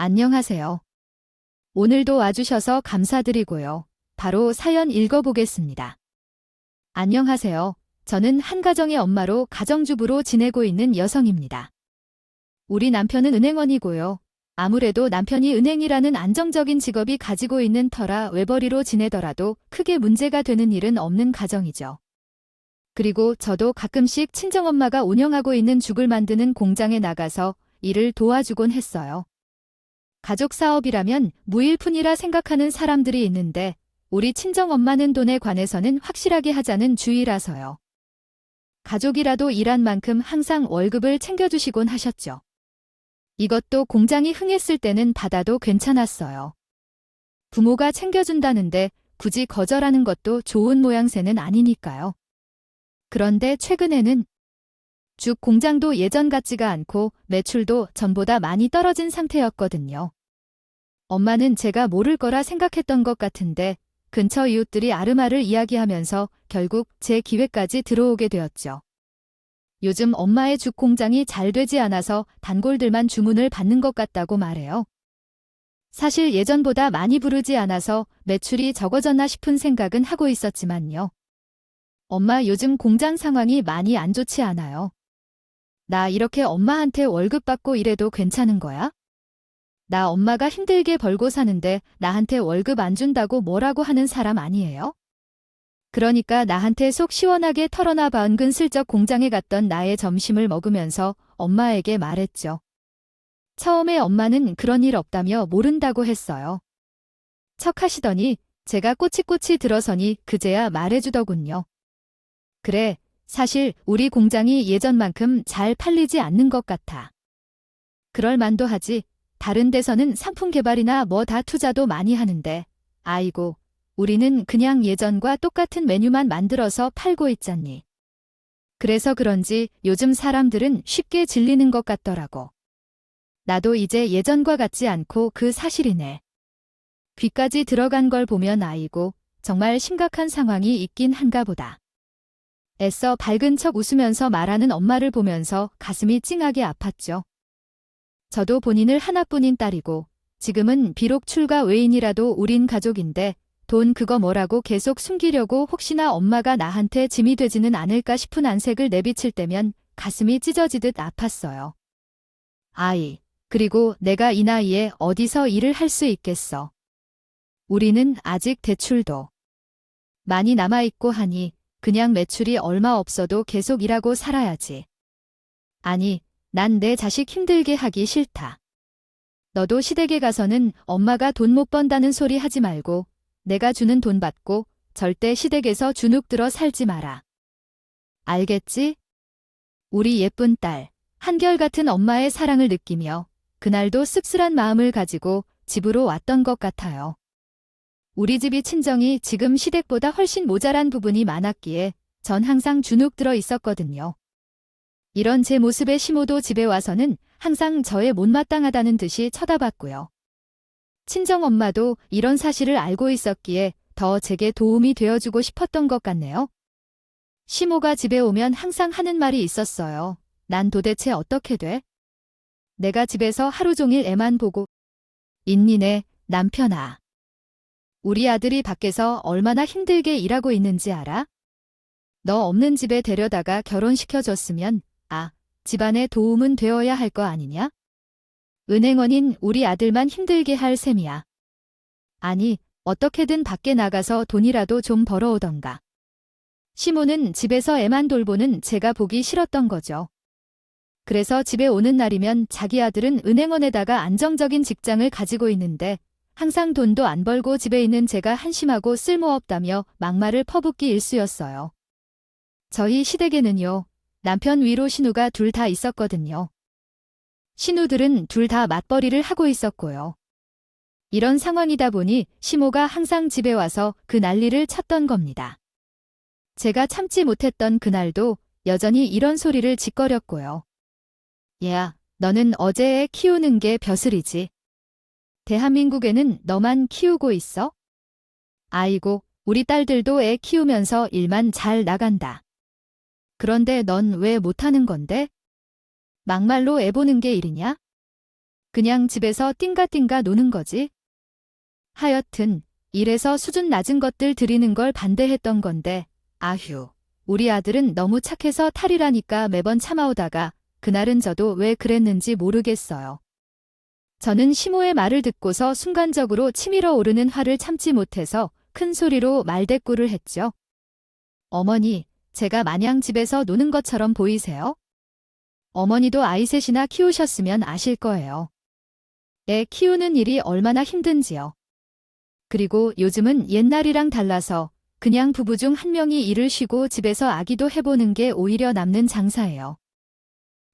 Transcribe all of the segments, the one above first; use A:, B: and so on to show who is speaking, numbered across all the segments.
A: 안녕하세요. 오늘도 와주셔서 감사드리고요. 바로 사연 읽어보겠습니다. 안녕하세요. 저는 한 가정의 엄마로 가정주부로 지내고 있는 여성입니다. 우리 남편은 은행원이고요. 아무래도 남편이 은행이라는 안정적인 직업이 가지고 있는 터라 외벌이로 지내더라도 크게 문제가 되는 일은 없는 가정이죠. 그리고 저도 가끔씩 친정엄마가 운영하고 있는 죽을 만드는 공장에 나가서 일을 도와주곤 했어요. 가족 사업이라면 무일푼이라 생각하는 사람들이 있는데 우리 친정엄마는 돈에 관해서는 확실하게 하자는 주의라서요. 가족이라도 일한 만큼 항상 월급을 챙겨주시곤 하셨죠. 이것도 공장이 흥했을 때는 받아도 괜찮았어요. 부모가 챙겨준다는데 굳이 거절하는 것도 좋은 모양새는 아니니까요. 그런데 최근에는 죽 공장도 예전 같지가 않고 매출도 전보다 많이 떨어진 상태였거든요. 엄마는 제가 모를 거라 생각했던 것 같은데 근처 이웃들이 아르마를 이야기하면서 결국 제 기회까지 들어오게 되었죠. 요즘 엄마의 죽 공장이 잘 되지 않아서 단골들만 주문을 받는 것 같다고 말해요. 사실 예전보다 많이 부르지 않아서 매출이 적어졌나 싶은 생각은 하고 있었지만요. 엄마 요즘 공장 상황이 많이 안 좋지 않아요. 나 이렇게 엄마한테 월급 받고 일해도 괜찮은 거야? 나 엄마가 힘들게 벌고 사는데 나한테 월급 안 준다고 뭐라고 하는 사람 아니에요? 그러니까 나한테 속 시원하게 털어놔봐. 은근슬쩍 공장에 갔던 나의 점심을 먹으면서 엄마에게 말했죠. 처음에 엄마는 그런 일 없다며 모른다고 했어요. 척하시더니 제가 꼬치꼬치 들어서니 그제야 말해주더군요. 그래, 사실 우리 공장이 예전만큼 잘 팔리지 않는 것 같아. 그럴 만도 하지. 다른 데서는 상품 개발이나 뭐 다 투자도 많이 하는데 아이고, 우리는 그냥 예전과 똑같은 메뉴만 만들어서 팔고 있잖니. 그래서 그런지 요즘 사람들은 쉽게 질리는 것 같더라고. 나도 이제 예전과 같지 않고 그 사실이네. 귀까지 들어간 걸 보면 아이고, 정말 심각한 상황이 있긴 한가 보다. 애써 밝은 척 웃으면서 말하는 엄마를 보면서 가슴이 찡하게 아팠죠. 저도 본인을 하나뿐인 딸이고 지금은 비록 출가 외인이라도 우린 가족인데 돈 그거 뭐라고 계속 숨기려고 혹시나 엄마가 나한테 짐이 되지는 않을까 싶은 안색을 내비칠 때면 가슴이 찢어지듯 아팠어요. 아이, 그리고 내가 이 나이에 어디서 일을 할 수 있겠어. 우리는 아직 대출도 많이 남아있고 하니 그냥 매출이 얼마 없어도 계속 일하고 살아야지. 아니, 난 내 자식 힘들게 하기 싫다. 너도 시댁에 가서는 엄마가 돈 못 번다는 소리 하지 말고 내가 주는 돈 받고 절대 시댁에서 주눅 들어 살지 마라. 알겠지? 우리 예쁜 딸, 한결같은 엄마의 사랑을 느끼며 그날도 씁쓸한 마음을 가지고 집으로 왔던 것 같아요. 우리 집이 친정이 지금 시댁보다 훨씬 모자란 부분이 많았기에 전 항상 주눅 들어 있었거든요. 이런 제 모습에 시모도 집에 와서는 항상 저의 못마땅하다는 듯이 쳐다봤고요. 친정엄마도 이런 사실을 알고 있었기에 더 제게 도움이 되어주고 싶었던 것 같네요. 시모가 집에 오면 항상 하는 말이 있었어요. 난 도대체 어떻게 돼? 내가 집에서 하루 종일 애만 보고 있니네, 남편아. 우리 아들이 밖에서 얼마나 힘들게 일하고 있는지 알아? 너 없는 집에 데려다가 결혼시켜줬으면 집안에 도움은 되어야 할 거 아니냐? 은행원인 우리 아들만 힘들게 할 셈이야. 아니, 어떻게든 밖에 나가서 돈이라도 좀 벌어오던가. 시모는 집에서 애만 돌보는 제가 보기 싫었던 거죠. 그래서 집에 오는 날이면 자기 아들은 은행원에다가 안정적인 직장을 가지고 있는데 항상 돈도 안 벌고 집에 있는 제가 한심하고 쓸모없다며 막말을 퍼붓기 일쑤였어요. 저희 시댁에는요, 남편 위로 시누가 둘 다 있었거든요. 시누들은 둘 다 맞벌이를 하고 있었고요. 이런 상황이다 보니 시모가 항상 집에 와서 그 난리를 쳤던 겁니다. 제가 참지 못했던 그날도 여전히 이런 소리를 짓거렸고요. 얘야, 너는 어제 애 키우는 게 벼슬이지. 대한민국에는 너만 키우고 있어? 아이고, 우리 딸들도 애 키우면서 일만 잘 나간다. 그런데 넌 왜 못하는 건데? 막말로 애 보는 게 일이냐? 그냥 집에서 띵가띵가 노는 거지. 하여튼 이래서 수준 낮은 것들 드리는 걸 반대했던 건데 아휴. 우리 아들은 너무 착해서 탈이라니까 매번 참아오다가 그날은 저도 왜 그랬는지 모르겠어요. 저는 시모의 말을 듣고서 순간적으로 치밀어 오르는 화를 참지 못해서 큰 소리로 말대꾸를 했죠. 어머니, 제가 마냥 집에서 노는 것처럼 보이세요? 어머니도 아이 셋이나 키우셨으면 아실 거예요. 애 키우는 일이 얼마나 힘든지요. 그리고 요즘은 옛날이랑 달라서 그냥 부부 중 한 명이 일을 쉬고 집에서 아기도 해보는 게 오히려 남는 장사예요.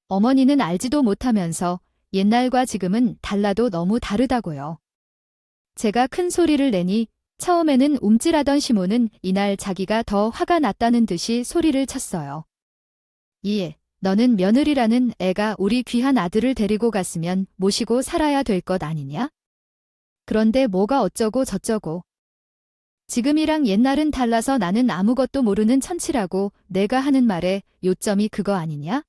A: 어머니는 알지도 못하면서 옛날과 지금은 달라도 너무 다르다고요. 제가 큰 소리를 내니 처음에는 움찔하던 시모는 이날 자기가 더 화가 났다는 듯이 소리를 쳤어요. 이, 너는 며느리라는 애가 우리 귀한 아들을 데리고 갔으면 모시고 살아야 될 것 아니냐? 그런데 뭐가 어쩌고 저쩌고. 지금이랑 옛날은 달라서 나는 아무것도 모르는 천치라고 내가 하는 말에 요점이 그거 아니냐?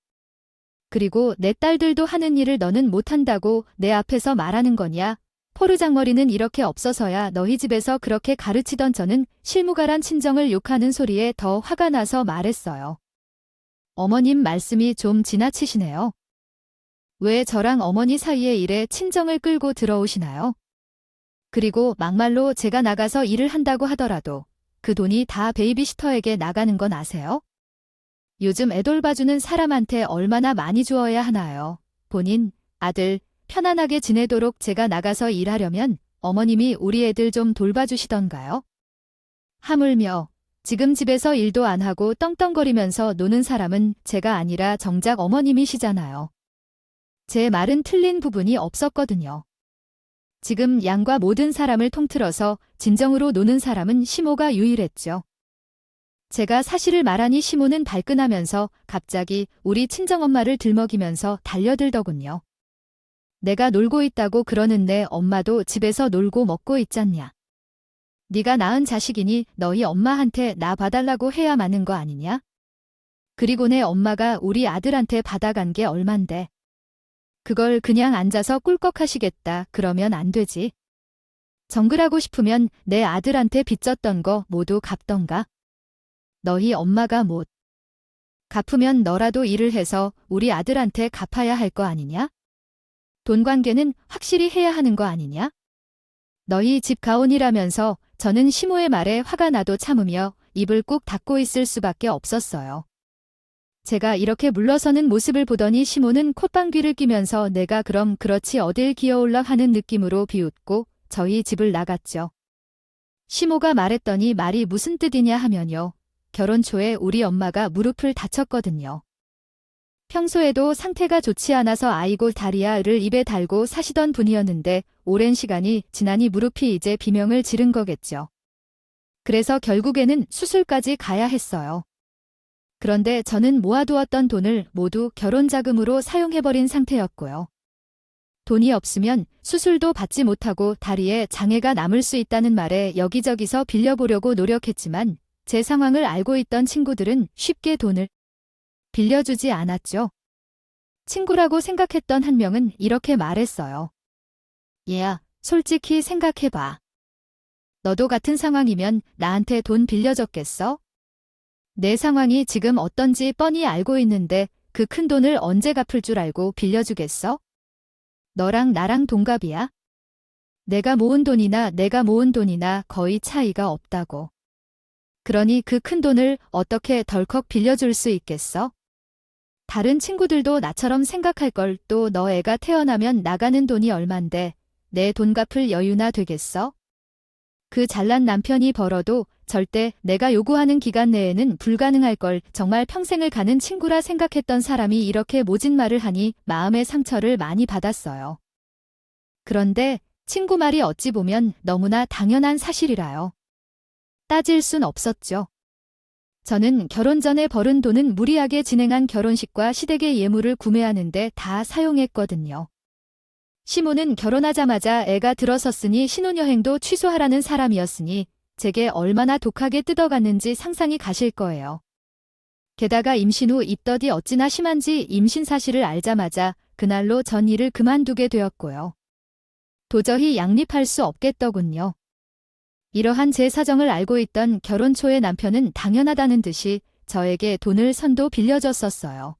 A: 그리고 내 딸들도 하는 일을 너는 못한다고 내 앞에서 말하는 거냐? 포르장머리는 이렇게 없어서야 너희 집에서 그렇게 가르치던 저는 실무가란 친정을 욕하는 소리에 더 화가 나서 말했어요. 어머님 말씀이 좀 지나치시네요. 왜 저랑 어머니 사이에 이래 친정을 끌고 들어오시나요? 그리고 막말로 제가 나가서 일을 한다고 하더라도 그 돈이 다 베이비시터에게 나가는 건 아세요? 요즘 애 돌봐주는 사람한테 얼마나 많이 주어야 하나요? 본인, 아들, 편안하게 지내도록 제가 나가서 일하려면 어머님이 우리 애들 좀 돌봐주시던가요? 하물며 지금 집에서 일도 안 하고 떵떵거리면서 노는 사람은 제가 아니라 정작 어머님이시잖아요. 제 말은 틀린 부분이 없었거든요. 지금 양과 모든 사람을 통틀어서 진정으로 노는 사람은 시모가 유일했죠. 제가 사실을 말하니 시모는 발끈하면서 갑자기 우리 친정엄마를 들먹이면서 달려들더군요. 내가 놀고 있다고 그러는데 엄마도 집에서 놀고 먹고 있잖냐. 네가 낳은 자식이니 너희 엄마한테 나 봐달라고 해야 마는 거 아니냐? 그리고 내 엄마가 우리 아들한테 받아간 게 얼만데. 그걸 그냥 앉아서 꿀꺽하시겠다 그러면 안 되지. 정글하고 싶으면 내 아들한테 빚졌던 거 모두 갚던가. 너희 엄마가 못 갚으면 너라도 일을 해서 우리 아들한테 갚아야 할 거 아니냐? 돈 관계는 확실히 해야 하는 거 아니냐? 너희 집 가온이라면서 저는 시모의 말에 화가 나도 참으며 입을 꾹 닫고 있을 수밖에 없었어요. 제가 이렇게 물러서는 모습을 보더니 시모는 콧방귀를 뀌면서 내가 그럼 그렇지 어딜 기어올라 하는 느낌으로 비웃고 저희 집을 나갔죠. 시모가 말했더니 말이 무슨 뜻이냐 하면요. 결혼 초에 우리 엄마가 무릎을 다쳤거든요. 평소에도 상태가 좋지 않아서 아이고 다리야를 입에 달고 사시던 분이었는데 오랜 시간이 지나니 무릎이 이제 비명을 지른 거겠죠. 그래서 결국에는 수술까지 가야 했어요. 그런데 저는 모아두었던 돈을 모두 결혼자금으로 사용해버린 상태였고요. 돈이 없으면 수술도 받지 못하고 다리에 장애가 남을 수 있다는 말에 여기저기서 빌려보려고 노력했지만 제 상황을 알고 있던 친구들은 쉽게 돈을 빌려주지 않았죠. 친구라고 생각했던 한 명은 이렇게 말했어요. 얘야, 솔직히 생각해봐. 너도 같은 상황이면 나한테 돈 빌려줬겠어? 내 상황이 지금 어떤지 뻔히 알고 있는데 그 큰 돈을 언제 갚을 줄 알고 빌려주겠어? 너랑 나랑 동갑이야? 내가 모은 돈이나 거의 차이가 없다고. 그러니 그 큰 돈을 어떻게 덜컥 빌려줄 수 있겠어? 다른 친구들도 나처럼 생각할 걸. 또 너 애가 태어나면 나가는 돈이 얼만데 내 돈 갚을 여유나 되겠어? 그 잘난 남편이 벌어도 절대 내가 요구하는 기간 내에는 불가능할 걸. 정말 평생을 가는 친구라 생각했던 사람이 이렇게 모진 말을 하니 마음의 상처를 많이 받았어요. 그런데 친구 말이 어찌 보면 너무나 당연한 사실이라요. 따질 순 없었죠. 저는 결혼 전에 벌은 돈은 무리하게 진행한 결혼식과 시댁의 예물을 구매하는데 다 사용했거든요. 시모는 결혼하자마자 애가 들어섰으니 신혼여행도 취소하라는 사람이었으니 제게 얼마나 독하게 뜯어갔는지 상상이 가실 거예요. 게다가 임신 후 입덧이 어찌나 심한지 임신 사실을 알자마자 그날로 전 일을 그만두게 되었고요. 도저히 양립할 수 없겠더군요. 이러한 제 사정을 알고 있던 결혼 초의 남편은 당연하다는 듯이 저에게 돈을 선도 빌려줬었어요.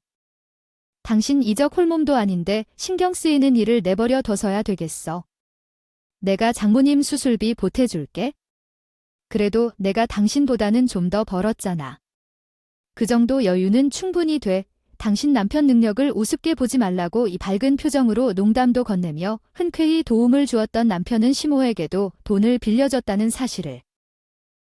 A: 당신 이적 홀몸도 아닌데 신경 쓰이는 일을 내버려 둬서야 되겠어. 내가 장모님 수술비 보태줄게. 그래도 내가 당신보다는 좀 더 벌었잖아. 그 정도 여유는 충분히 돼. 당신 남편 능력을 우습게 보지 말라고 이 밝은 표정으로 농담도 건네며 흔쾌히 도움을 주었던 남편은 시모에게도 돈을 빌려줬다는 사실을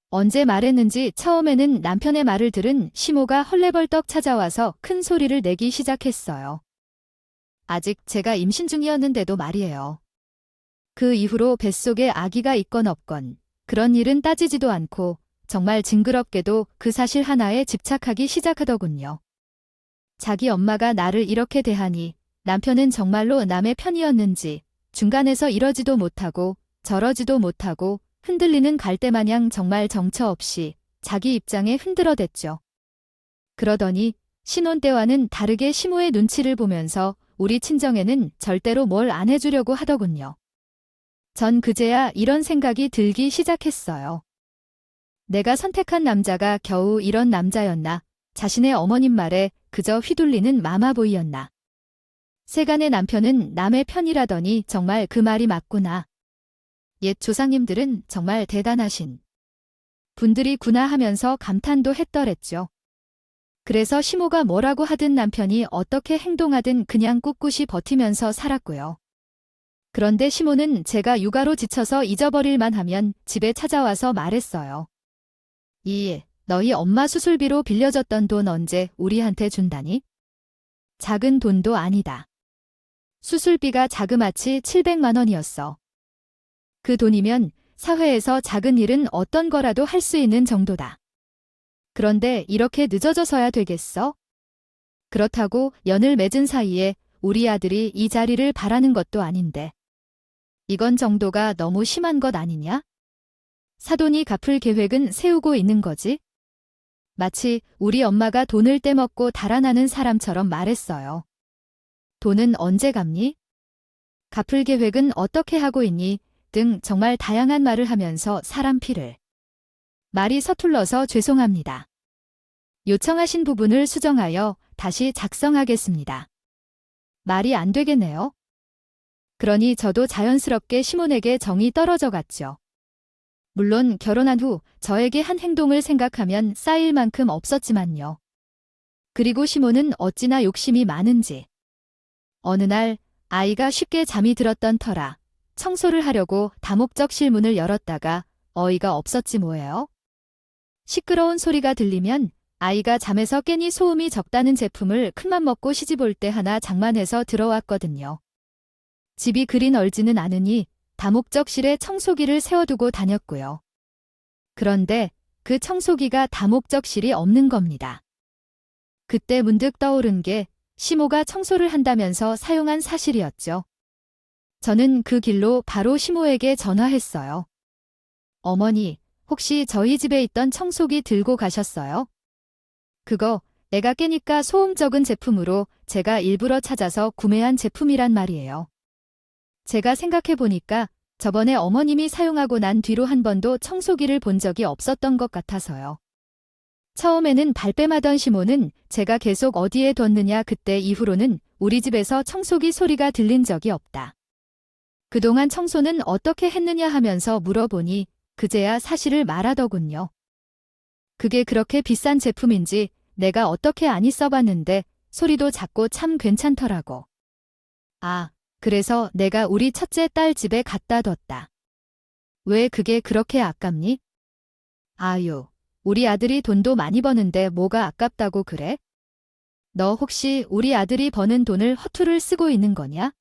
A: 언제 말했는지 처음에는 남편의 말을 들은 시모가 헐레벌떡 찾아와서 큰 소리를 내기 시작했어요. 아직 제가 임신 중이었는데도 말이에요. 그 이후로 뱃속에 아기가 있건 없건 그런 일은 따지지도 않고 정말 징그럽게도 그 사실 하나에 집착하기 시작하더군요. 자기 엄마가 나를 이렇게 대하니 남편은 정말로 남의 편이었는지 중간에서 이러지도 못하고 저러지도 못하고 흔들리는 갈대마냥 정말 정처 없이 자기 입장에 흔들어댔죠. 그러더니 신혼 때와는 다르게 시모의 눈치를 보면서 우리 친정에는 절대로 뭘 안 해주려고 하더군요. 전 그제야 이런 생각이 들기 시작했어요. 내가 선택한 남자가 겨우 이런 남자였나? 자신의 어머님 말에 그저 휘둘리는 마마보이였나? 세간의 남편은 남의 편이라더니 정말 그 말이 맞구나. 옛 조상님들은 정말 대단하신 분들이구나 하면서 감탄도 했더랬죠. 그래서 시모가 뭐라고 하든 남편이 어떻게 행동하든 그냥 꿋꿋이 버티면서 살았고요. 그런데 시모는 제가 육아로 지쳐서 잊어버릴만 하면 집에 찾아와서 말했어요. 너희 엄마 수술비로 빌려줬던 돈 언제 우리한테 준다니? 작은 돈도 아니다. 수술비가 자그마치 700만 원이었어. 그 돈이면 사회에서 작은 일은 어떤 거라도 할 수 있는 정도다. 그런데 이렇게 늦어져서야 되겠어? 그렇다고 연을 맺은 사이에 우리 아들이 이 자리를 바라는 것도 아닌데. 이건 정도가 너무 심한 것 아니냐? 사돈이 갚을 계획은 세우고 있는 거지? 마치 우리 엄마가 돈을 떼먹고 달아나는 사람처럼 말했어요. 돈은 언제 갚니? 갚을 계획은 어떻게 하고 있니? 등 정말 다양한 말을 하면서 사람 피를. 말이 서툴러서 죄송합니다. 요청하신 부분을 수정하여 다시 작성하겠습니다. 말이 안 되겠네요. 그러니 저도 자연스럽게 시몬에게 정이 떨어져 갔죠. 물론 결혼한 후 저에게 한 행동을 생각하면 쌓일 만큼 없었지만요. 그리고 시몬은 어찌나 욕심이 많은지. 어느 날 아이가 쉽게 잠이 들었던 터라 청소를 하려고 다목적 실문을 열었다가 어이가 없었지 뭐예요. 시끄러운 소리가 들리면 아이가 잠에서 깨니 소음이 적다는 제품을 큰맘 먹고 시집올 때 하나 장만해서 들어왔거든요. 집이 그리 넓지는 않으니 다목적실에 청소기를 세워두고 다녔고요. 그런데 그 청소기가 다목적실이 없는 겁니다. 그때 문득 떠오른 게 시모가 청소를 한다면서 사용한 사실이었죠. 저는 그 길로 바로 시모에게 전화했어요. 어머니, 혹시 저희 집에 있던 청소기 들고 가셨어요? 그거 애가 깨니까 소음 적은 제품으로 제가 일부러 찾아서 구매한 제품이란 말이에요. 제가 생각해보니까 저번에 어머님이 사용하고 난 뒤로 한 번도 청소기를 본 적이 없었던 것 같아서요. 처음에는 발뺌하던 시모는 제가 계속 어디에 뒀느냐 그때 이후로는 우리 집에서 청소기 소리가 들린 적이 없다. 그동안 청소는 어떻게 했느냐 하면서 물어보니 그제야 사실을 말하더군요. 그게 그렇게 비싼 제품인지 내가 어떻게 아니 써봤는데 소리도 작고 참 괜찮더라고. 그래서 내가 우리 첫째 딸 집에 갖다 뒀다. 왜 그게 그렇게 아깝니? 우리 아들이 돈도 많이 버는데 뭐가 아깝다고 그래? 너 혹시 우리 아들이 버는 돈을 허투루 쓰고 있는 거냐?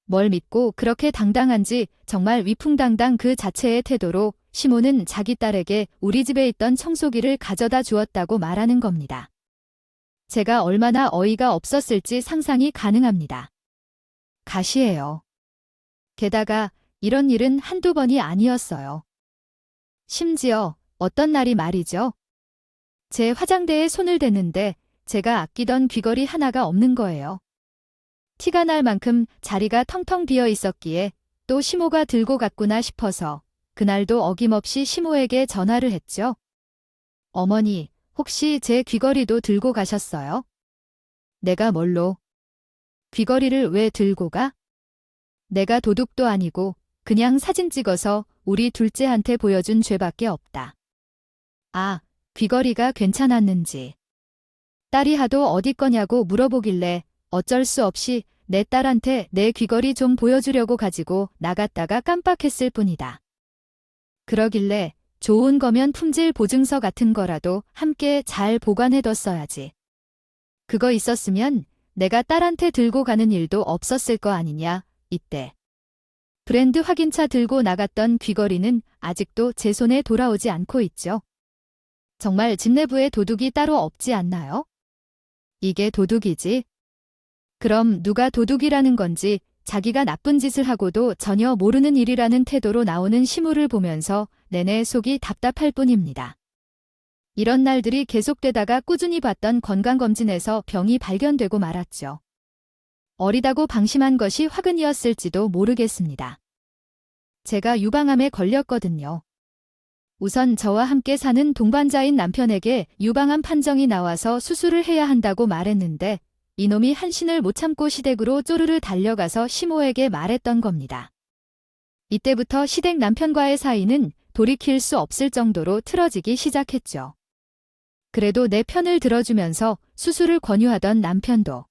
A: 뭘 믿고 그렇게 당당한지 정말 위풍당당 그 자체의 태도로 시모는 자기 딸에게 우리 집에 있던 청소기를 가져다 주었다고 말하는 겁니다. 제가 얼마나 어이가 없었을지 상상이 가능합니다. 가시예요. 게다가 이런 일은 한두 번이 아니었어요. 심지어 어떤 날이 말이죠. 제 화장대에 손을 댔는데 제가 아끼던 귀걸이 하나가 없는 거예요. 티가 날 만큼 자리가 텅텅 비어 있었기에 또 시모가 들고 갔구나 싶어서 그날도 어김없이 시모에게 전화를 했죠. 어머니, 혹시 제 귀걸이도 들고 가셨어요? 내가 뭘로? 귀걸이를 왜 들고 가? 내가 도둑도 아니고 그냥 사진 찍어서 우리 둘째한테 보여준 죄밖에 없다. 아, 귀걸이가 괜찮았는지. 딸이 하도 어디 거냐고 물어보길래 어쩔 수 없이 내 딸한테 내 귀걸이 좀 보여주려고 가지고 나갔다가 깜빡했을 뿐이다. 그러길래 좋은 거면 품질 보증서 같은 거라도 함께 잘 보관해뒀어야지. 그거 있었으면 내가 딸한테 들고 가는 일도 없었을 거 아니냐, 이때. 브랜드 확인차 들고 나갔던 귀걸이는 아직도 제 손에 돌아오지 않고 있죠. 정말 집 내부에 도둑이 따로 없지 않나요? 이게 도둑이지? 그럼 누가 도둑이라는 건지 자기가 나쁜 짓을 하고도 전혀 모르는 일이라는 태도로 나오는 시무를 보면서 내내 속이 답답할 뿐입니다. 이런 날들이 계속되다가 꾸준히 받던 건강검진에서 병이 발견되고 말았죠. 어리다고 방심한 것이 화근이었을지도 모르겠습니다. 제가 유방암에 걸렸거든요. 우선 저와 함께 사는 동반자인 남편에게 유방암 판정이 나와서 수술을 해야 한다고 말했는데 이놈이 한신을 못 참고 시댁으로 쪼르르 달려가서 시모에게 말했던 겁니다. 이때부터 시댁 남편과의 사이는 돌이킬 수 없을 정도로 틀어지기 시작했죠. 그래도 내 편을 들어주면서 수술을 권유하던 남편도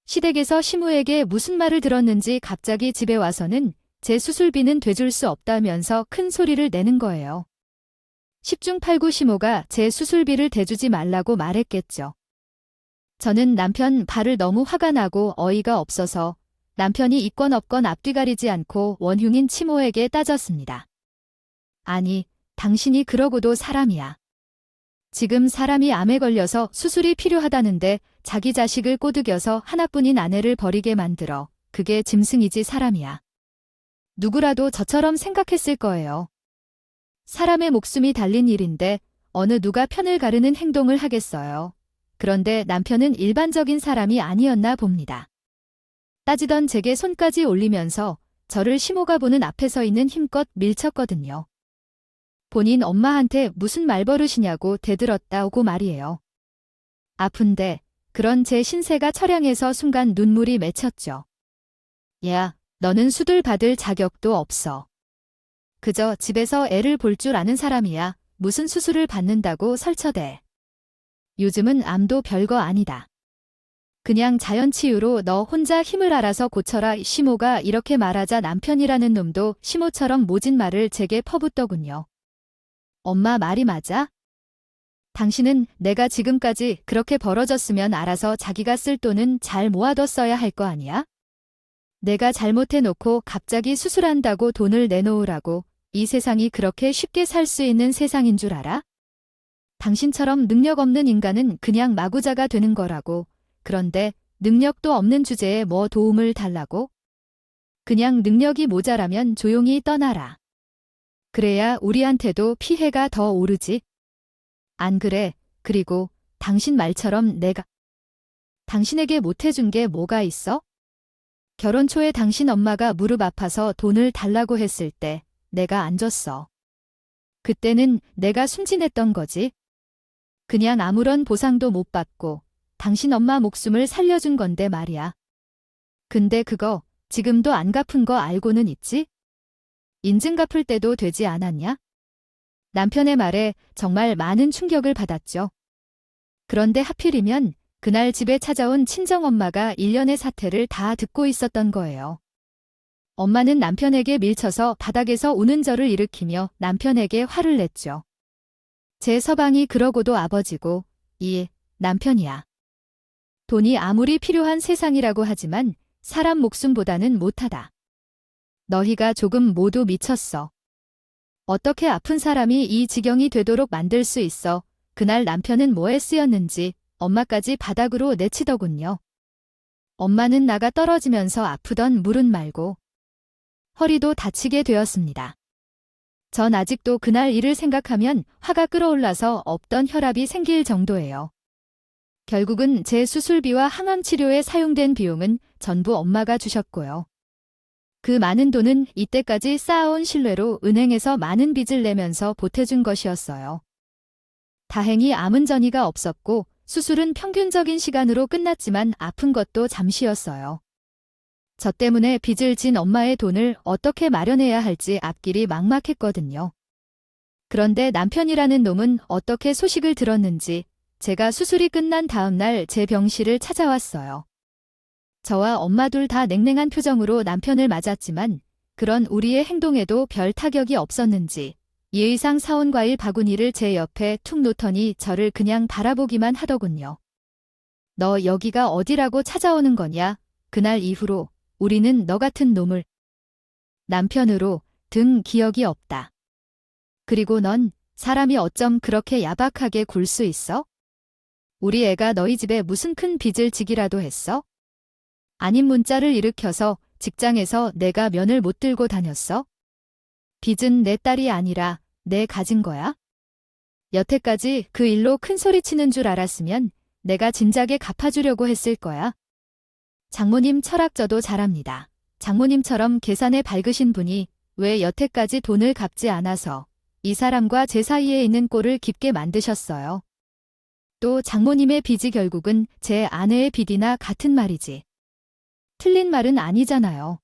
A: 시댁에서 시모에게 무슨 말을 들었는지 갑자기 집에 와서는 제 수술비는 대줄 수 없다면서 큰 소리를 내는 거예요. 10중 8구 시모가 제 수술비를 대주지 말라고 말했겠죠. 저는 남편 발을 너무 화가 나고 어이가 없어서 남편이 있건 없건 앞뒤 가리지 않고 원흉인 치모에게 따졌습니다. 아니, 당신이 그러고도 사람이야. 지금 사람이 암에 걸려서 수술이 필요하다는데 자기 자식을 꼬드겨서 하나뿐인 아내를 버리게 만들어. 그게 짐승이지 사람이야. 누구라도 저처럼 생각했을 거예요. 사람의 목숨이 달린 일인데 어느 누가 편을 가르는 행동을 하겠어요. 그런데 남편은 일반적인 사람이 아니었나 봅니다. 따지던 제게 손까지 올리면서 저를 시모가 보는 앞에 서 있는 힘껏 밀쳤거든요. 본인 엄마한테 무슨 말버릇이냐고 대들었다고 말이에요. 아픈데 그런 제 신세가 처량해서 순간 눈물이 맺혔죠. 야, 너는 수술 받을 자격도 없어. 그저 집에서 애를 볼 줄 아는 사람이야. 무슨 수술을 받는다고 설쳐대. 요즘은 암도 별거 아니다. 그냥 자연치유로 너 혼자 힘을 알아서 고쳐라. 시모가 이렇게 말하자 남편이라는 놈도 시모처럼 모진 말을 제게 퍼붓더군요. 엄마 말이 맞아? 당신은 내가 지금까지 그렇게 벌어졌으면 알아서 자기가 쓸 돈은 잘 모아뒀어야 할 거 아니야? 내가 잘못해놓고 갑자기 수술한다고 돈을 내놓으라고 이 세상이 그렇게 쉽게 살 수 있는 세상인 줄 알아? 당신처럼 능력 없는 인간은 그냥 마구자가 되는 거라고. 그런데 능력도 없는 주제에 뭐 도움을 달라고? 그냥 능력이 모자라면 조용히 떠나라. 그래야 우리한테도 피해가 더 오르지. 안 그래? 그리고 당신 말처럼 내가 당신에게 못해준 게 뭐가 있어? 결혼 초에 당신 엄마가 무릎 아파서 돈을 달라고 했을 때 내가 안 줬어. 그때는 내가 순진했던 거지. 그냥 아무런 보상도 못 받고 당신 엄마 목숨을 살려준 건데 말이야. 근데 그거 지금도 안 갚은 거 알고는 있지? 인증 갚을 때도 되지 않았냐? 남편의 말에 정말 많은 충격을 받았죠. 그런데 하필이면 그날 집에 찾아온 친정엄마가 일련의 사태를 다 듣고 있었던 거예요. 엄마는 남편에게 밀쳐서 바닥에서 우는 저를 일으키며 남편에게 화를 냈죠. 제 서방이 그러고도 아버지고 이 남편이야. 돈이 아무리 필요한 세상이라고 하지만 사람 목숨보다는 못하다. 너희가 조금 모두 미쳤어. 어떻게 아픈 사람이 이 지경이 되도록 만들 수 있어. 그날 남편은 뭐에 쓰였는지 엄마까지 바닥으로 내치더군요. 엄마는 나가 떨어지면서 아프던 무릎 말고 허리도 다치게 되었습니다. 전 아직도 그날 일을 생각하면 화가 끓어올라서 없던 혈압이 생길 정도예요. 결국은 제 수술비와 항암 치료에 사용된 비용은 전부 엄마가 주셨고요. 그 많은 돈은 이때까지 쌓아온 신뢰로 은행에서 많은 빚을 내면서 보태준 것이었어요. 다행히 암은 전이가 없었고 수술은 평균적인 시간으로 끝났지만 아픈 것도 잠시였어요. 저 때문에 빚을 진 엄마의 돈을 어떻게 마련해야 할지 앞길이 막막했거든요. 그런데 남편이라는 놈은 어떻게 소식을 들었는지 제가 수술이 끝난 다음 날 제 병실을 찾아왔어요. 저와 엄마 둘 다 냉랭한 표정으로 남편을 맞았지만 그런 우리의 행동에도 별 타격이 없었는지 예의상 사온 과일 바구니를 제 옆에 툭 놓더니 저를 그냥 바라보기만 하더군요. 너 여기가 어디라고 찾아오는 거냐? 그날 이후로 우리는 너 같은 놈을 남편으로 든 기억이 없다. 그리고 넌 사람이 어쩜 그렇게 야박하게 굴 수 있어? 우리 애가 너희 집에 무슨 큰 빚을 지기라도 했어? 아님 문자를 일으켜서 직장에서 내가 면을 못 들고 다녔어? 빚은 내 딸이 아니라 내 가진 거야? 여태까지 그 일로 큰 소리 치는 줄 알았으면 내가 진작에 갚아주려고 했을 거야. 장모님 철학저도 잘합니다. 장모님처럼 계산에 밝으신 분이 왜 여태까지 돈을 갚지 않아서 이 사람과 제 사이에 있는 꼴을 깊게 만드셨어요. 또 장모님의 빚이 결국은 제 아내의 빚이나 같은 말이지. 틀린 말은 아니잖아요.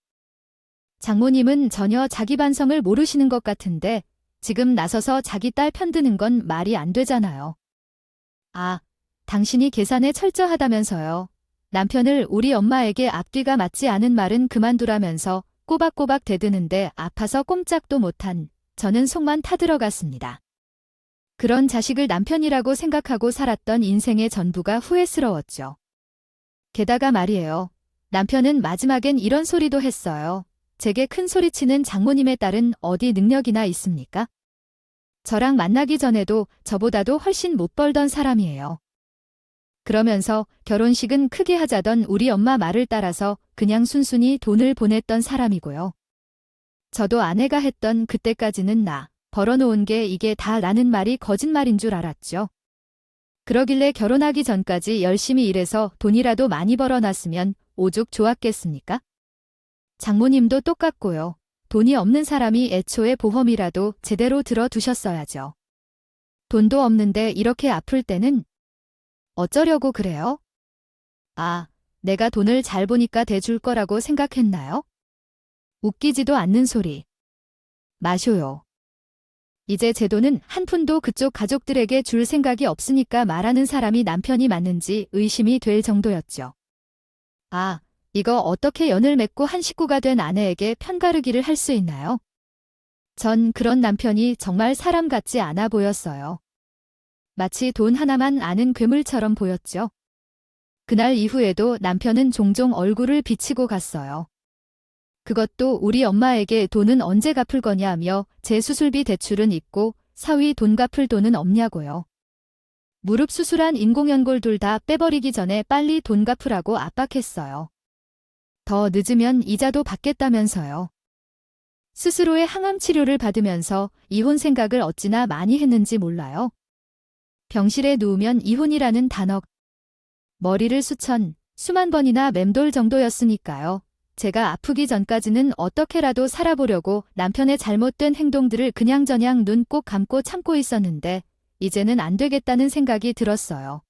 A: 장모님은 전혀 자기 반성을 모르시는 것 같은데 지금 나서서 자기 딸 편드는 건 말이 안 되잖아요. 아, 당신이 계산에 철저하다면서요. 남편을 우리 엄마에게 앞뒤가 맞지 않은 말은 그만두라면서 꼬박꼬박 대드는데 아파서 꼼짝도 못한 저는 속만 타들어갔습니다. 그런 자식을 남편이라고 생각하고 살았던 인생의 전부가 후회스러웠죠. 게다가 말이에요. 남편은 마지막엔 이런 소리도 했어요. 제게 큰 소리치는 장모님의 딸은 어디 능력이나 있습니까? 저랑 만나기 전에도 저보다도 훨씬 못 벌던 사람이에요. 그러면서 결혼식은 크게 하자던 우리 엄마 말을 따라서 그냥 순순히 돈을 보냈던 사람이고요. 저도 아내가 했던 그때까지는 나 벌어놓은 게 이게 다 라는 말이 거짓말인 줄 알았죠. 그러길래 결혼하기 전까지 열심히 일해서 돈이라도 많이 벌어놨으면 오죽 좋았겠습니까? 장모님도 똑같고요. 돈이 없는 사람이 애초에 보험이라도 제대로 들어두셨어야죠. 돈도 없는데 이렇게 아플 때는 어쩌려고 그래요? 아, 내가 돈을 잘 보니까 대줄 거라고 생각했나요? 웃기지도 않는 소리. 마쇼요. 이제 제 돈은 한 푼도 그쪽 가족들에게 줄 생각이 없으니까 말하는 사람이 남편이 맞는지 의심이 될 정도였죠. 아, 이거 어떻게 연을 맺고 한 식구가 된 아내에게 편가르기를 할 수 있나요? 전 그런 남편이 정말 사람 같지 않아 보였어요. 마치 돈 하나만 아는 괴물처럼 보였죠. 그날 이후에도 남편은 종종 얼굴을 비치고 갔어요. 그것도 우리 엄마에게 돈은 언제 갚을 거냐며 제 수술비 대출은 있고 사위 돈 갚을 돈은 없냐고요. 무릎 수술한 인공연골 둘 다 빼버리기 전에 빨리 돈 갚으라고 압박했어요. 더 늦으면 이자도 받겠다면서요. 스스로의 항암 치료를 받으면서 이혼 생각을 어찌나 많이 했는지 몰라요. 병실에 누우면 이혼이라는 단어. 머리를 수만 번이나 맴돌 정도였으니까요. 제가 아프기 전까지는 어떻게라도 살아보려고 남편의 잘못된 행동들을 그냥저냥 눈 꼭 감고 참고 있었는데 이제는 안 되겠다는 생각이 들었어요.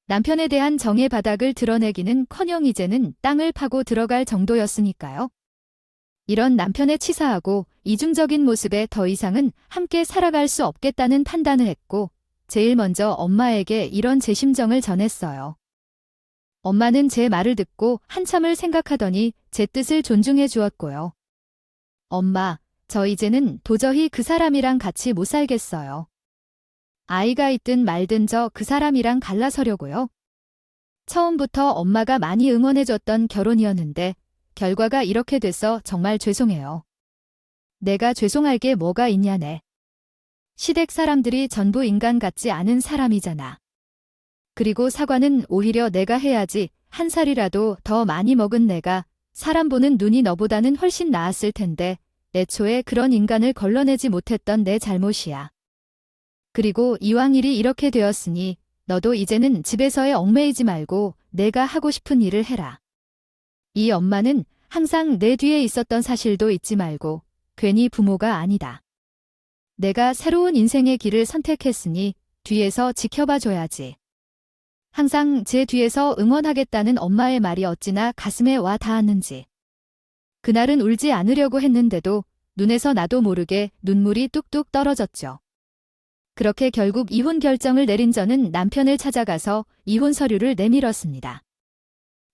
A: 남편에 대한 정의 바닥을 드러내기는커녕 이제는 땅을 파고 들어갈 정도였으니까요. 이런 남편의 치사하고 이중적인 모습에 더 이상은 함께 살아갈 수 없겠다는 판단을 했고 제일 먼저 엄마에게 이런 제 심정을 전했어요. 엄마는 제 말을 듣고 한참을 생각하더니 제 뜻을 존중해 주었고요. 엄마, 저 이제는 도저히 그 사람이랑 같이 못 살겠어요. 아이가 있든 말든 저 그 사람이랑 갈라서려고요. 처음부터 엄마가 많이 응원해줬던 결혼이었는데 결과가 이렇게 돼서 정말 죄송해요. 내가 죄송할 게 뭐가 있냐네. 시댁 사람들이 전부 인간 같지 않은 사람이잖아. 그리고 사과는 오히려 내가 해야지. 한 살이라도 더 많이 먹은 내가 사람 보는 눈이 너보다는 훨씬 나았을 텐데 애초에 그런 인간을 걸러내지 못했던 내 잘못이야. 그리고 이왕 일이 이렇게 되었으니 너도 이제는 집에서의 얽매이지 말고 내가 하고 싶은 일을 해라. 이 엄마는 항상 내 뒤에 있었던 사실도 잊지 말고 괜히 부모가 아니다. 내가 새로운 인생의 길을 선택했으니 뒤에서 지켜봐 줘야지. 항상 제 뒤에서 응원하겠다는 엄마의 말이 어찌나 가슴에 와 닿았는지. 그날은 울지 않으려고 했는데도 눈에서 나도 모르게 눈물이 뚝뚝 떨어졌죠. 그렇게 결국 이혼 결정을 내린 저는 남편을 찾아가서 이혼 서류를 내밀었습니다.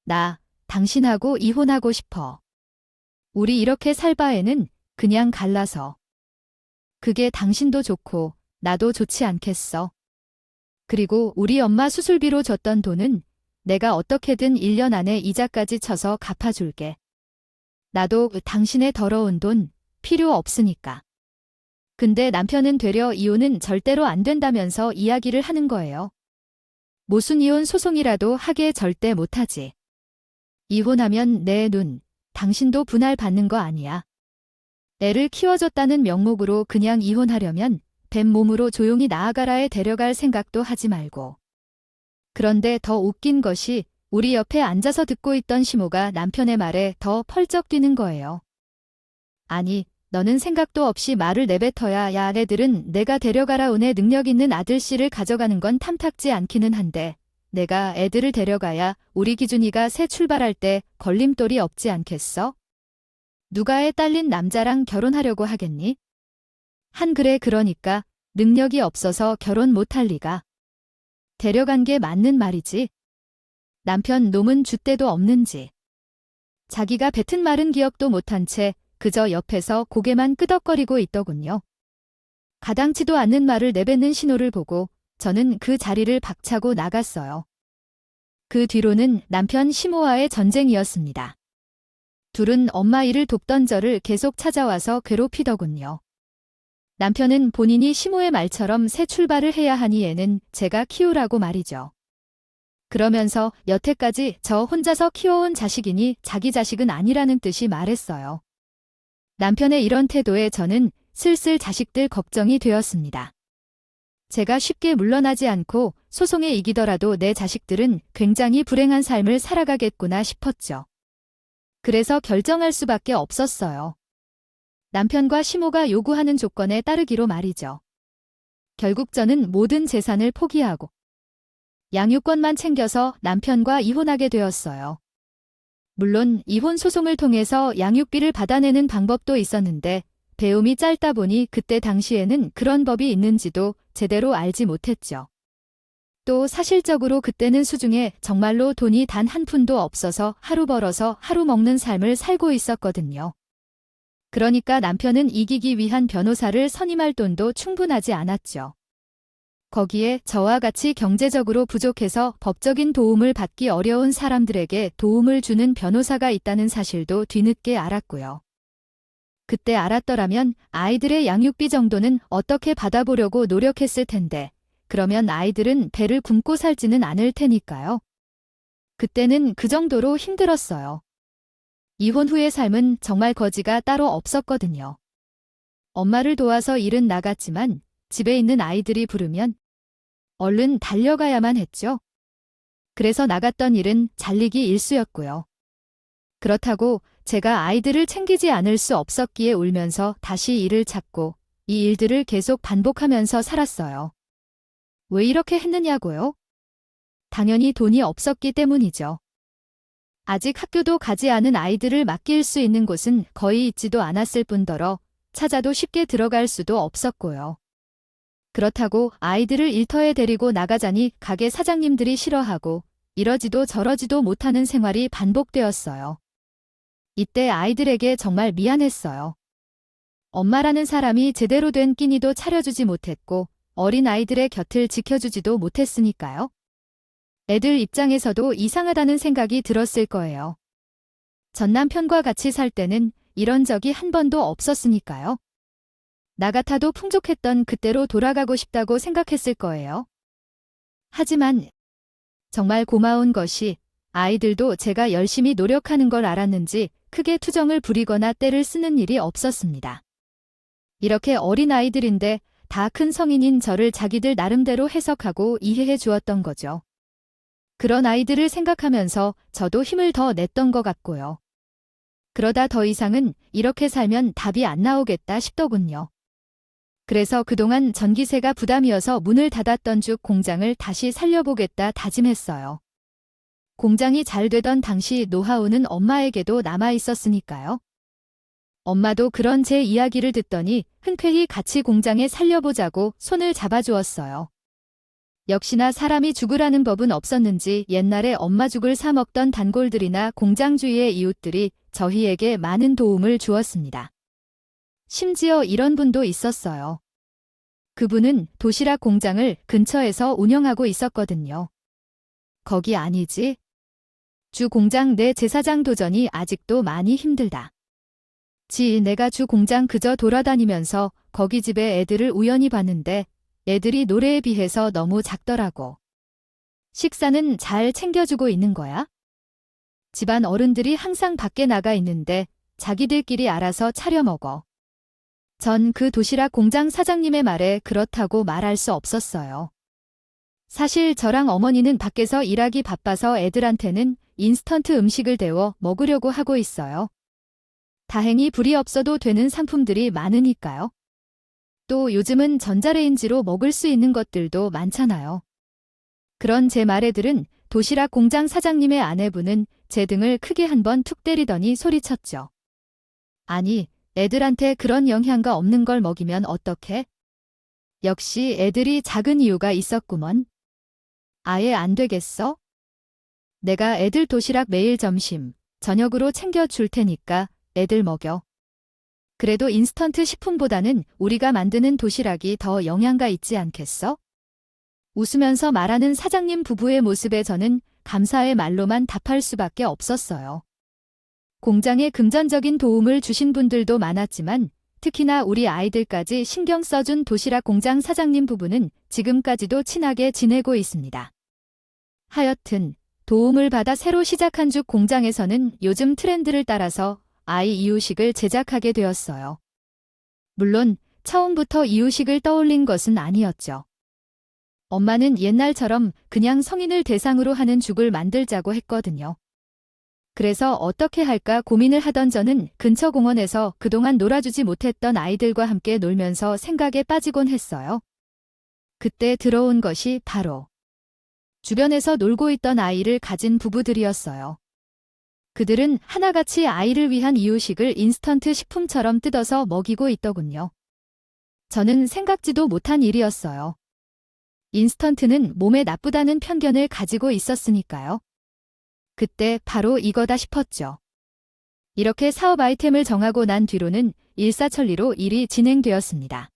A: 나 당신하고 이혼하고 싶어. 우리 이렇게 살 바에는 그냥 갈라서. 그게 당신도 좋고 나도 좋지 않겠어. 그리고 우리 엄마 수술비로 줬던 돈은 내가 어떻게든 1년 안에 이자까지 쳐서 갚아줄게. 나도 당신의 더러운 돈 필요 없으니까. 근데 남편은 되려 이혼은 절대로 안 된다면서 이야기를 하는 거예요. 모순 이혼 소송이라도 하게 절대 못하지. 이혼하면 내 눈, 당신도 분할 받는 거 아니야. 애를 키워줬다는 명목으로 그냥 이혼하려면 뱀 몸으로 조용히 나아가라에 데려갈 생각도 하지 말고. 그런데 더 웃긴 것이 우리 옆에 앉아서 듣고 있던 시모가 남편의 말에 더 펄쩍 뛰는 거예요. 아니, 너는 생각도 없이 말을 내뱉어야 야 애들은 내가 데려가라 은혜 능력 있는 아들씨를 가져가는 건 탐탁지 않기는 한데 내가 애들을 데려가야 우리 기준이가 새 출발할 때 걸림돌이 없지 않겠어? 누가 애 딸린 남자랑 결혼하려고 하겠니? 그래 그러니까 능력이 없어서 결혼 못할 리가. 데려간 게 맞는 말이지. 남편 놈은 줏대도 없는지. 자기가 뱉은 말은 기억도 못한 채 그저 옆에서 고개만 끄덕거리고 있더군요. 가당치도 않는 말을 내뱉는 신호를 보고 저는 그 자리를 박차고 나갔어요. 그 뒤로는 남편 시모와의 전쟁이었습니다. 둘은 엄마 일을 돕던 저를 계속 찾아와서 괴롭히더군요. 남편은 본인이 시모의 말처럼 새 출발을 해야 하니 애는 제가 키우라고 말이죠. 그러면서 여태까지 저 혼자서 키워온 자식이니 자기 자식은 아니라는 뜻이 말했어요. 남편의 이런 태도에 저는 슬슬 자식들 걱정이 되었습니다. 제가 쉽게 물러나지 않고 소송에 이기더라도 내 자식들은 굉장히 불행한 삶을 살아가겠구나 싶었죠. 그래서 결정할 수밖에 없었어요. 남편과 시모가 요구하는 조건에 따르기로 말이죠. 결국 저는 모든 재산을 포기하고 양육권만 챙겨서 남편과 이혼하게 되었어요. 물론 이혼 소송을 통해서 양육비를 받아내는 방법도 있었는데 배움이 짧다 보니 그때 당시에는 그런 법이 있는지도 제대로 알지 못했죠. 또 사실적으로 그때는 수중에 정말로 돈이 단 한 푼도 없어서 하루 벌어서 하루 먹는 삶을 살고 있었거든요. 그러니까 남편은 이기기 위한 변호사를 선임할 돈도 충분하지 않았죠. 거기에 저와 같이 경제적으로 부족해서 법적인 도움을 받기 어려운 사람들에게 도움을 주는 변호사가 있다는 사실도 뒤늦게 알았고요. 그때 알았더라면 아이들의 양육비 정도는 어떻게 받아보려고 노력했을 텐데 그러면 아이들은 배를 굶고 살지는 않을 테니까요. 그때는 그 정도로 힘들었어요. 이혼 후의 삶은 정말 거지가 따로 없었거든요. 엄마를 도와서 일은 나갔지만 집에 있는 아이들이 부르면 얼른 달려가야만 했죠. 그래서 나갔던 일은 잘리기 일쑤였고요. 그렇다고 제가 아이들을 챙기지 않을 수 없었기에 울면서 다시 일을 찾고 이 일들을 계속 반복하면서 살았어요. 왜 이렇게 했느냐고요? 당연히 돈이 없었기 때문이죠. 아직 학교도 가지 않은 아이들을 맡길 수 있는 곳은 거의 있지도 않았을 뿐더러 찾아도 쉽게 들어갈 수도 없었고요. 그렇다고 아이들을 일터에 데리고 나가자니 가게 사장님들이 싫어하고 이러지도 저러지도 못하는 생활이 반복되었어요. 이때 아이들에게 정말 미안했어요. 엄마라는 사람이 제대로 된 끼니도 차려주지 못했고 어린 아이들의 곁을 지켜주지도 못했으니까요. 애들 입장에서도 이상하다는 생각이 들었을 거예요. 전 남편과 같이 살 때는 이런 적이 한 번도 없었으니까요. 나 같아도 풍족했던 그때로 돌아가고 싶다고 생각했을 거예요. 하지만 정말 고마운 것이 아이들도 제가 열심히 노력하는 걸 알았는지 크게 투정을 부리거나 떼를 쓰는 일이 없었습니다. 이렇게 어린 아이들인데 다 큰 성인인 저를 자기들 나름대로 해석하고 이해해 주었던 거죠. 그런 아이들을 생각하면서 저도 힘을 더 냈던 것 같고요. 그러다 더 이상은 이렇게 살면 답이 안 나오겠다 싶더군요. 그래서 그동안 전기세가 부담이어서 문을 닫았던 쭉 공장을 다시 살려보겠다 다짐했어요. 공장이 잘 되던 당시 노하우는 엄마에게도 남아 있었으니까요. 엄마도 그런 제 이야기를 듣더니 흔쾌히 같이 공장에 살려보자고 손을 잡아주었어요. 역시나 사람이 죽으라는 법은 없었는지 옛날에 엄마 죽을 사 먹던 단골들이나 공장 주위의 이웃들이 저희에게 많은 도움을 주었습니다. 심지어 이런 분도 있었어요. 그분은 도시락 공장을 근처에서 운영하고 있었거든요. 거기 아니지? 주 공장 내 제사장 도전이 아직도 많이 힘들다. 내가 주 공장 그저 돌아다니면서 거기 집에 애들을 우연히 봤는데 애들이 노래에 비해서 너무 작더라고. 식사는 잘 챙겨주고 있는 거야? 집안 어른들이 항상 밖에 나가 있는데 자기들끼리 알아서 차려 먹어. 전 그 도시락 공장 사장님의 말에 그렇다고 말할 수 없었어요. 사실 저랑 어머니는 밖에서 일하기 바빠서 애들한테는 인스턴트 음식을 데워 먹으려고 하고 있어요. 다행히 불이 없어도 되는 상품들이 많으니까요. 또 요즘은 전자레인지로 먹을 수 있는 것들도 많잖아요. 그런 제 말에 들은 도시락 공장 사장님의 아내분은 제 등을 크게 한번 툭 때리더니 소리쳤죠. 아니, 애들한테 그런 영양가 없는 걸 먹이면 어떡해? 역시 애들이 작은 이유가 있었구먼. 아예 안 되겠어? 내가 애들 도시락 매일 점심, 저녁으로 챙겨 줄 테니까 애들 먹여. 그래도 인스턴트 식품보다는 우리가 만드는 도시락이 더 영양가 있지 않겠어? 웃으면서 말하는 사장님 부부의 모습에 저는 감사의 말로만 답할 수밖에 없었어요. 공장에 금전적인 도움을 주신 분들도 많았지만 특히나 우리 아이들까지 신경 써준 도시락 공장 사장님 부부는 지금까지도 친하게 지내고 있습니다. 하여튼 도움을 받아 새로 시작한 죽 공장에서는 요즘 트렌드를 따라서 아이 이유식을 제작하게 되었어요. 물론 처음부터 이유식을 떠올린 것은 아니었죠. 엄마는 옛날처럼 그냥 성인을 대상으로 하는 죽을 만들자고 했거든요. 그래서 어떻게 할까 고민을 하던 저는 근처 공원에서 그동안 놀아주지 못했던 아이들과 함께 놀면서 생각에 빠지곤 했어요. 그때 들어온 것이 바로 주변에서 놀고 있던 아이를 가진 부부들이었어요. 그들은 하나같이 아이를 위한 이유식을 인스턴트 식품처럼 뜯어서 먹이고 있더군요. 저는 생각지도 못한 일이었어요. 인스턴트는 몸에 나쁘다는 편견을 가지고 있었으니까요. 그때 바로 이거다 싶었죠. 이렇게 사업 아이템을 정하고 난 뒤로는 일사천리로 일이 진행되었습니다.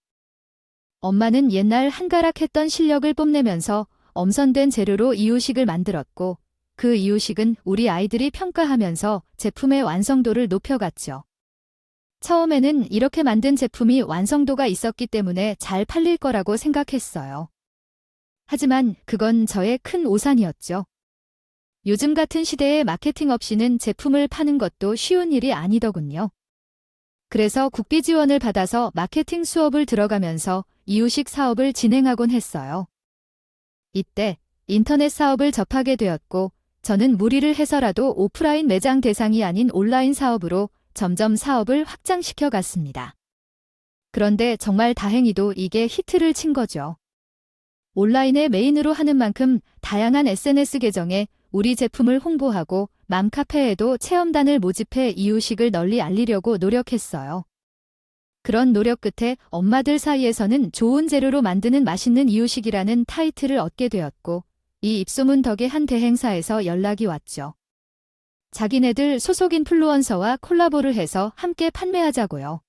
A: 엄마는 옛날 한가락했던 실력을 뽐내면서 엄선된 재료로 이유식을 만들었고 그 이유식은 우리 아이들이 평가하면서 제품의 완성도를 높여갔죠. 처음에는 이렇게 만든 제품이 완성도가 있었기 때문에 잘 팔릴 거라고 생각했어요. 하지만 그건 저의 큰 오산이었죠. 요즘 같은 시대에 마케팅 없이는 제품을 파는 것도 쉬운 일이 아니더군요. 그래서 국비 지원을 받아서 마케팅 수업을 들어가면서 이유식 사업을 진행하곤 했어요. 이때 인터넷 사업을 접하게 되었고 저는 무리를 해서라도 오프라인 매장 대상이 아닌 온라인 사업으로 점점 사업을 확장시켜 갔습니다. 그런데 정말 다행히도 이게 히트를 친 거죠. 온라인에 메인으로 하는 만큼 다양한 SNS 계정에 우리 제품을 홍보하고 맘카페에도 체험단을 모집해 이유식을 널리 알리려고 노력했어요. 그런 노력 끝에 엄마들 사이에서는 좋은 재료로 만드는 맛있는 이유식이라는 타이틀을 얻게 되었고 이 입소문 덕에 한 대행사에서 연락이 왔죠. 자기네들 소속 인플루언서와 콜라보를 해서 함께 판매하자고요.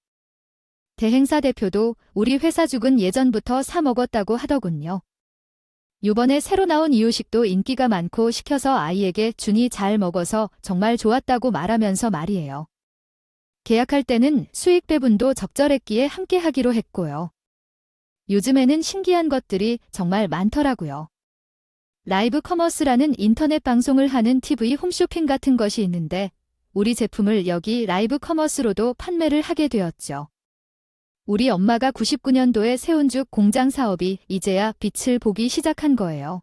A: 대행사 대표도 우리 회사 죽은 예전부터 사 먹었다고 하더군요. 요번에 새로 나온 이유식도 인기가 많고 시켜서 아이에게 주니 잘 먹어서 정말 좋았다고 말하면서 말이에요. 계약할 때는 수익 배분도 적절했기에 함께 하기로 했고요. 요즘에는 신기한 것들이 정말 많더라고요. 라이브 커머스라는 인터넷 방송을 하는 TV 홈쇼핑 같은 것이 있는데 우리 제품을 여기 라이브 커머스로도 판매를 하게 되었죠. 우리 엄마가 99년도에 세운 죽 공장 사업이 이제야 빛을 보기 시작한 거예요.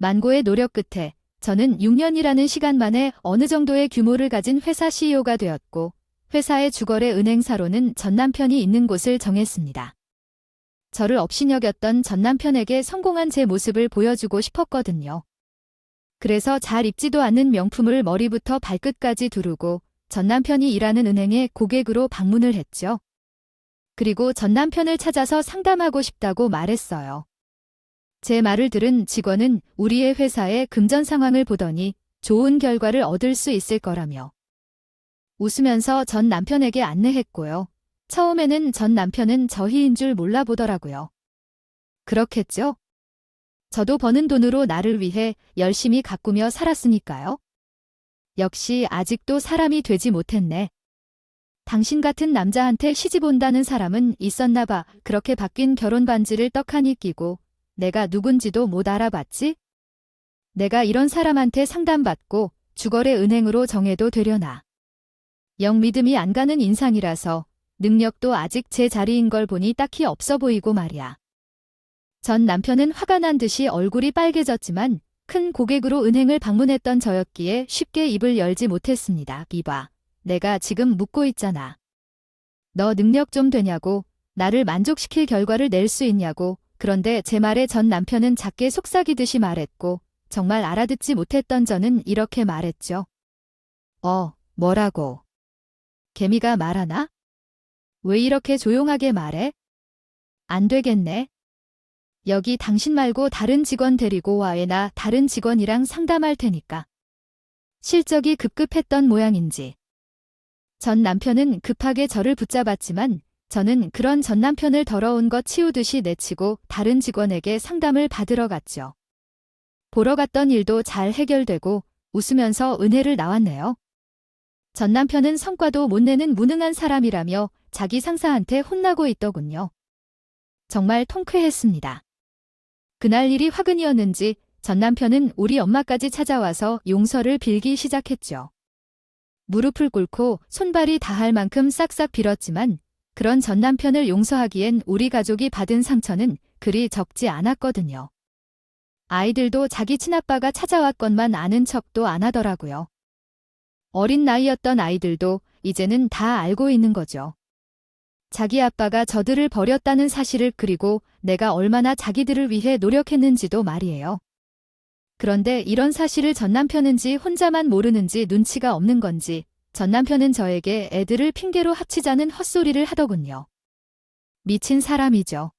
A: 만고의 노력 끝에 저는 6년이라는 시간 만에 어느 정도의 규모를 가진 회사 CEO가 되었고 회사의 주거래 은행사로는 전 남편이 있는 곳을 정했습니다. 저를 업신여겼던 전 남편에게 성공한 제 모습을 보여주고 싶었거든요. 그래서 잘 입지도 않는 명품을 머리부터 발끝까지 두르고 전 남편이 일하는 은행에 고객으로 방문을 했죠. 그리고 전 남편을 찾아서 상담하고 싶다고 말했어요. 제 말을 들은 직원은 우리의 회사의 금전 상황을 보더니 좋은 결과를 얻을 수 있을 거라며 웃으면서 전 남편에게 안내했고요. 처음에는 전 남편은 저희인 줄 몰라보더라고요. 그렇겠죠? 저도 버는 돈으로 나를 위해 열심히 가꾸며 살았으니까요. 역시 아직도 사람이 되지 못했네. 당신 같은 남자한테 시집 온다는 사람은 있었나 봐. 그렇게 바뀐 결혼 반지를 떡하니 끼고 내가 누군지도 못 알아봤지? 내가 이런 사람한테 상담받고 주거래 은행으로 정해도 되려나. 영 믿음이 안 가는 인상이라서 능력도 아직 제 자리인 걸 보니 딱히 없어 보이고 말이야. 전 남편은 화가 난 듯이 얼굴이 빨개졌지만 큰 고객으로 은행을 방문했던 저였기에 쉽게 입을 열지 못했습니다. 이봐, 내가 지금 묻고 있잖아. 너 능력 좀 되냐고, 나를 만족시킬 결과를 낼 수 있냐고. 그런데 제 말에 전 남편은 작게 속삭이듯이 말했고 정말 알아듣지 못했던 저는 이렇게 말했죠. 뭐라고? 개미가 말하나? 왜 이렇게 조용하게 말해? 안 되겠네. 여기 당신 말고 다른 직원 데리고 와에 나 다른 직원이랑 상담할 테니까. 실적이 급급했던 모양인지. 전 남편은 급하게 저를 붙잡았지만 저는 그런 전 남편을 더러운 것 치우듯이 내치고 다른 직원에게 상담을 받으러 갔죠. 보러 갔던 일도 잘 해결되고 웃으면서 은혜를 나왔네요. 전 남편은 성과도 못 내는 무능한 사람이라며 자기 상사한테 혼나고 있더군요. 정말 통쾌했습니다. 그날 일이 화근이었는지 전 남편은 우리 엄마까지 찾아와서 용서를 빌기 시작했죠. 무릎을 꿇고 손발이 닿을 만큼 싹싹 빌었지만 그런 전 남편을 용서하기엔 우리 가족이 받은 상처는 그리 적지 않았거든요. 아이들도 자기 친아빠가 찾아왔건만 아는 척도 안 하더라고요. 어린 나이였던 아이들도 이제는 다 알고 있는 거죠. 자기 아빠가 저들을 버렸다는 사실을, 그리고 내가 얼마나 자기들을 위해 노력했는지도 말이에요. 그런데 이런 사실을 전 남편인지 혼자만 모르는지 눈치가 없는 건지 전 남편은 저에게 애들을 핑계로 합치자는 헛소리를 하더군요. 미친 사람이죠.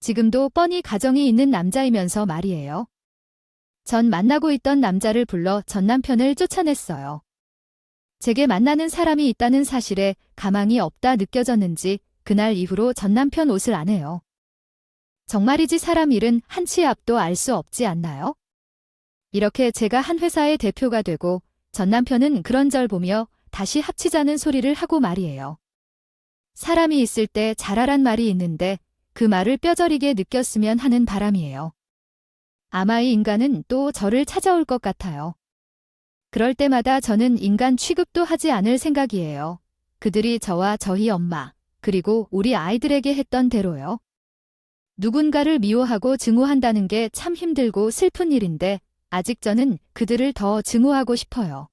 A: 지금도 뻔히 가정이 있는 남자이면서 말이에요. 전 만나고 있던 남자를 불러 전 남편을 쫓아냈어요. 제게 만나는 사람이 있다는 사실에 가망이 없다 느껴졌는지 그날 이후로 전 남편 옷을 안 해요. 정말이지 사람 일은 한 치 앞도 알 수 없지 않나요? 이렇게 제가 한 회사의 대표가 되고 전 남편은 그런 절 보며 다시 합치자는 소리를 하고 말이에요. 사람이 있을 때 잘하란 말이 있는데 그 말을 뼈저리게 느꼈으면 하는 바람이에요. 아마 이 인간은 또 저를 찾아올 것 같아요. 그럴 때마다 저는 인간 취급도 하지 않을 생각이에요. 그들이 저와 저희 엄마, 그리고 우리 아이들에게 했던 대로요. 누군가를 미워하고 증오한다는 게 참 힘들고 슬픈 일인데 아직 저는 그들을 더 증오하고 싶어요.